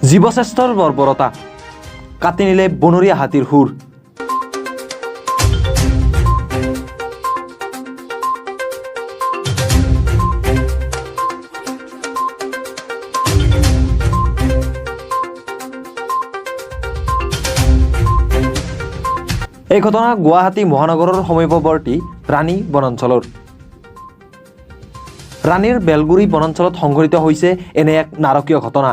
জীৱশ্ৰেষ্ঠৰ বৰ্বৰতা কাটি নিলে বনৰীয়া হাতীৰ সুৰ। এই ঘটনা গুৱাহাটী মহানগৰৰ সমীপৱৰ্তী ৰাণী বনাঞ্চলৰ। ৰাণীৰ বেলগুৰি বনাঞ্চলত সংঘটিত হৈছে এনে এক নাৰকীয় ঘটনা।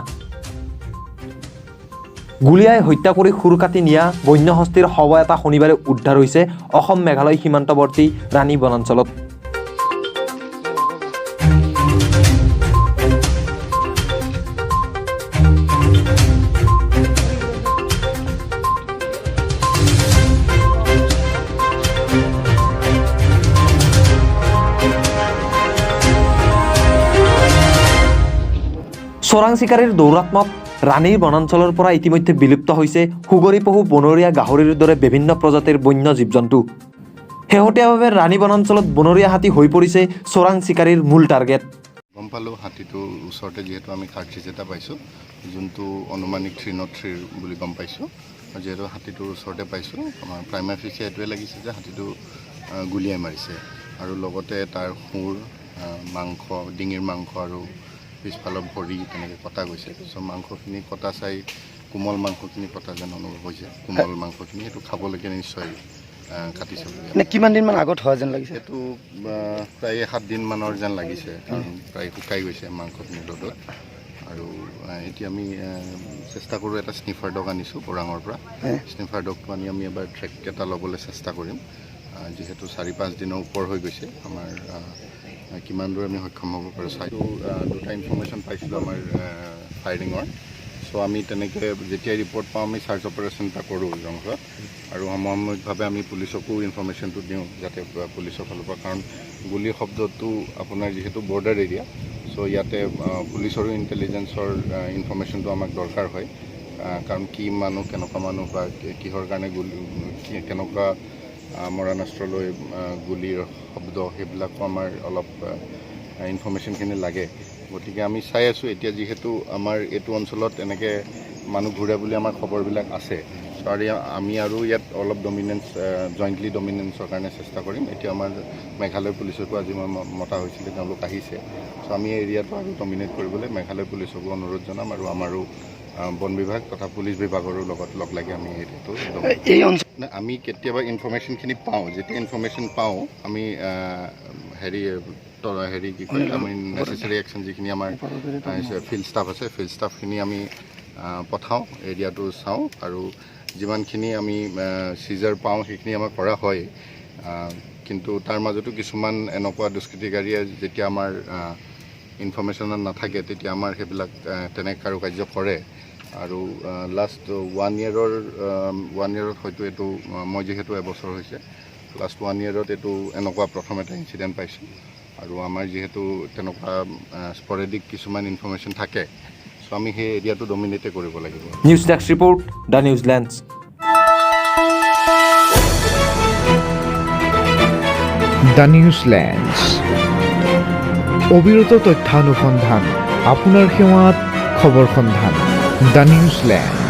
গুলীয়াই হত্যা কৰি সুৰ কাটি নিয়া বন্যহস্তীৰ শৱ এটা শনিবাৰে উদ্ধাৰ হৈছে অসম মেঘালয় সীমান্তৱৰ্তী ৰাণী বনাঞ্চলত। চোৰাং চিকাৰীৰ দৌৰাত্মক ৰাণীৰ বনাঞ্চলৰ পৰা ইতিমধ্যে বিলুপ্ত হৈছে সুগৰী পহু, বনৰীয়া গাহৰিৰ দৰে বিভিন্ন প্ৰজাতিৰ বন্য জীৱ জন্তু। শেহতীয়াভাৱে ৰাণী বনাঞ্চলত বনৰীয়া হাতী হৈ পৰিছে চোৰাং চিকাৰীৰ মূল টাৰ্গেট। গম পালোঁ হাতীটোৰ ওচৰতে যিহেতু আমি কাৰ্ট্ৰিজ এটা পাইছোঁ, যোনটো অনুমানিক 303 বুলি গম পাইছোঁ। যিহেতু হাতীটোৰ ওচৰতে পাইছোঁ, আমাৰ প্ৰাইমাৰী ফিচি এইটোৱে লাগিছে যে হাতীটো গুলীয়াই মাৰিছে আৰু লগতে তাৰ সুৰ, মাংস, ডিঙিৰ মাংস আৰু পিছফালৰ ভৰি তেনেকৈ কটা গৈছে। চ' মাংসখিনি কটা চাই কোমল মাংসখিনি কটা যেন অনুভৱ হৈছে। কোমল মাংসখিনি সেইটো খাবলৈকে নিশ্চয় কাটিছে। কিমান দিনমান আগত হোৱা যেন লাগিছে? সেইটো প্ৰায় 7 দিনমানৰ যেন লাগিছে, কাৰণ প্ৰায় শুকাই গৈছে মাংসখিনি ৰ'দত। আৰু এতিয়া আমি চেষ্টা কৰোঁ, এটা স্নিফাৰ ডগ আনিছোঁ ওৰাঙৰ পৰা। স্নিফাৰ ডগটো আনি আমি এবাৰ ট্ৰেক এটা ল'বলৈ চেষ্টা কৰিম, যিহেতু 4-5 দিনৰ ওপৰ হৈ গৈছে। আমাৰ কিমান দূৰ আমি সক্ষম হ'ব পাৰোঁ চাই। দুটা ইনফৰ্মেশ্যন পাইছিলোঁ আমাৰ ফায়াৰিঙৰ। চ' আমি তেনেকৈ যেতিয়াই ৰিপৰ্ট পাওঁ আমি চাৰ্চ অপাৰেশ্যন এটা কৰোঁ জংঘলত, আৰু সমসাময়িকভাৱে আমি পুলিচকো ইনফৰ্মেশ্যনটো দিওঁ, যাতে পুলিচৰ ফালৰ পৰা, কাৰণ গুলীৰ শব্দটো আপোনাৰ যিহেতু বৰ্ডাৰ এৰিয়া, চ' ইয়াতে পুলিচৰো ইণ্টেলিজেঞ্চৰ ইনফৰ্মেশ্যনটো আমাক দৰকাৰ হয়। কাৰণ কি মানুহ, কেনেকুৱা মানুহ বা কিহৰ কাৰণে কেনেকুৱা মৰাণাস্ত্ৰ লৈ গুলীৰ শব্দ, সেইবিলাকো আমাৰ অলপ ইনফৰ্মেশ্যনখিনি লাগে। গতিকে আমি চাই আছোঁ এতিয়া, যিহেতু আমাৰ এইটো অঞ্চলত এনেকৈ মানুহ ঘূৰে বুলি আমাৰ খবৰবিলাক আছে। চ' আৰু আমি আৰু ইয়াত অলপ ডমিনেঞ্চ, জইণ্টলি ডমিনেঞ্চৰ কাৰণে চেষ্টা কৰিম। এতিয়া আমাৰ মেঘালয় পুলিচকো আজি মই মতা হৈছিলে, তেওঁলোক আহিছে। চ' আমি এই এৰিয়াটো আৰু ডমিনেট কৰিবলৈ মেঘালয় পুলিচকো অনুৰোধ জনাম, আৰু আমাৰো বন বিভাগ তথা পুলিচ বিভাগৰো লগত লগ লাগি আমি এইটো আমি কেতিয়াবা ইনফৰ্মেশ্যনখিনি পাওঁ। যেতিয়া ইনফৰ্মেশ্যন পাওঁ আমি কি কয়, আমি নেচেচাৰী একশ্যন যিখিনি আমাৰ ফিল্ড ষ্টাফ আছে, ফিল্ড ষ্টাফখিনি আমি পঠাওঁ, এৰিয়াটো চাওঁ, আৰু যিমানখিনি আমি চিজাৰ পাওঁ সেইখিনি আমাৰ কৰা হয়। কিন্তু তাৰ মাজতো কিছুমান এনেকুৱা দুষ্কৃতিকাৰীয়ে যেতিয়া আমাৰ ইনফৰ্মেশ্যনত নাথাকে, তেতিয়া আমাৰ সেইবিলাক তেনে কাৰুকাৰ্য কৰে। আৰু লাষ্ট 1 ইয়েৰত হয়তো এইটো, মই যিহেতু এবছৰ হৈছে, লাষ্ট 1 ইয়েৰত এইটো এনেকুৱা প্ৰথম এটা ইনচিডেণ্ট পাইছোঁ। আৰু আমাৰ যিহেতু তেনেকুৱা স্পৰেডিক কিছুমান ইনফৰ্মেশ্যন থাকে, চ' আমি সেই এৰিয়াটো ডমিনেটে কৰিব লাগিব। News desk report, the New Zealands. The New Zealands, অবিৰত তথ্যানুসন্ধান, আপোনাৰ সেৱাত খবৰ সন্ধান। The New Zealand.